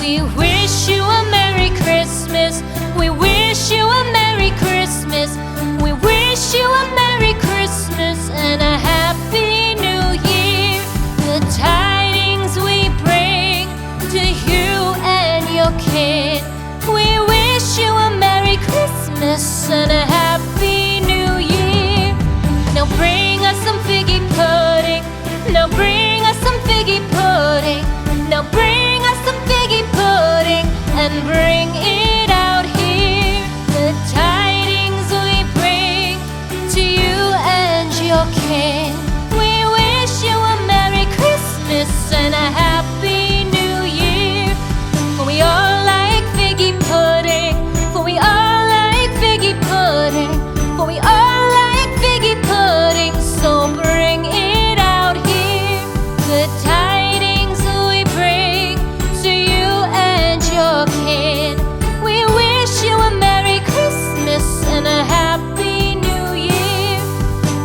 We wish you a Merry Christmas. We wish you a Merry Christmas. We wish you a Merry Christmas and a Happy New Year. The tidings we bring to you and your kid. We wish you a Merry Christmas and a Happy New Year. Now bring us some figgy pudding. Now bring us some figgy pudding. Now bring us some figgy pudding and bring it out here. The tidings we bring to you and your kin. We wish you a Merry Christmas and a Happy New Year. For we all like figgy pudding. For we all like figgy pudding. For we all like figgy pudding. So bring it out here. The tidings we bring to you and your kid. We wish you a Merry Christmas and a Happy New Year.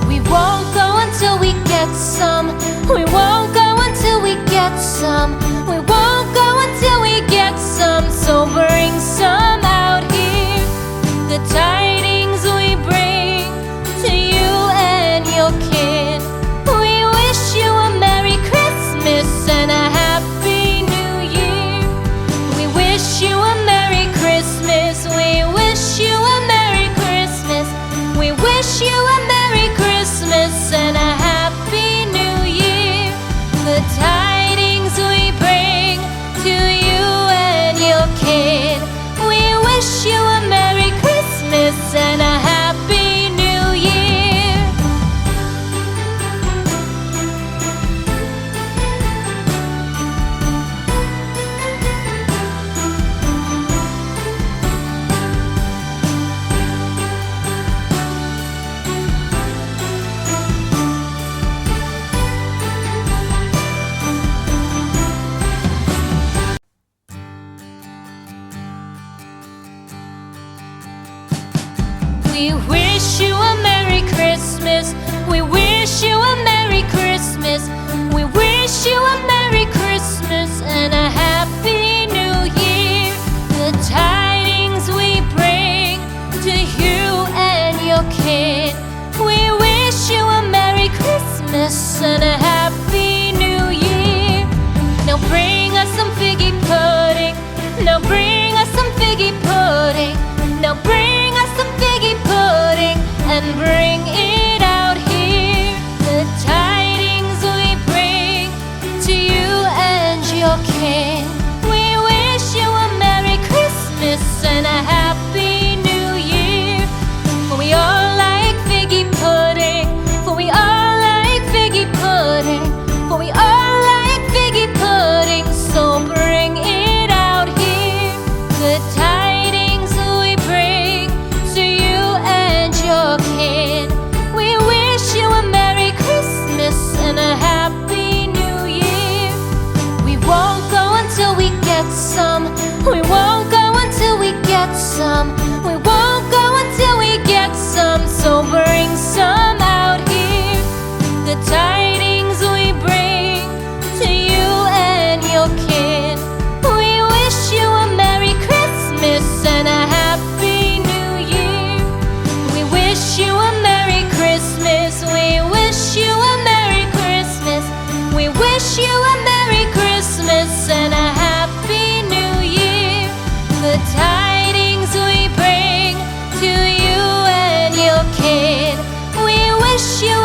We won't go until we get some. We won't go until we get some. We won't go until we get some. So bring some out here. The tidings we bring to you and your kid. We wish you a Merry Christmas and a Happy New Year. We wish you a Merry Christmas. We wish you a Merry Christmas. We wish you a Merry Christmas and a Happy New Year. The tidings we bring to you and your kid. We wish you a Merry Christmas and a Happy New Year. We wish you a Merry Christmas. We wish you a Merry Christmas. We wish you a Merry Christmas and a Happy New Year. The tidings we bring to you and your kid. We wish you a Merry Christmas and a Happy New Year. Now bring us some figgy pudding. Now bring us some figgy pudding. Now bring us some figgy pudding and bring it out here. The tidings we bring to you and your kin. We wish you a Merry Christmas and a Happy New Year. For we all like figgy pudding. For we all like figgy pudding. For we all like figgy pudding. So bring it out here. The tidings we bring to you and your kid. We wish you a Merry Christmas and a Happy New Year. We won't go until we get some. We won't go until we get some. We won't go until we get some. So bring some out here. The tidings we bring to you and your kid. We wish you a Merry Christmas and a Happy New Year. We wish you a Merry Christmas. We wish you a Merry Christmas. We wish you a Merry Christmas and a Happy New Year. The tidings we bring to you and your kid. We wish you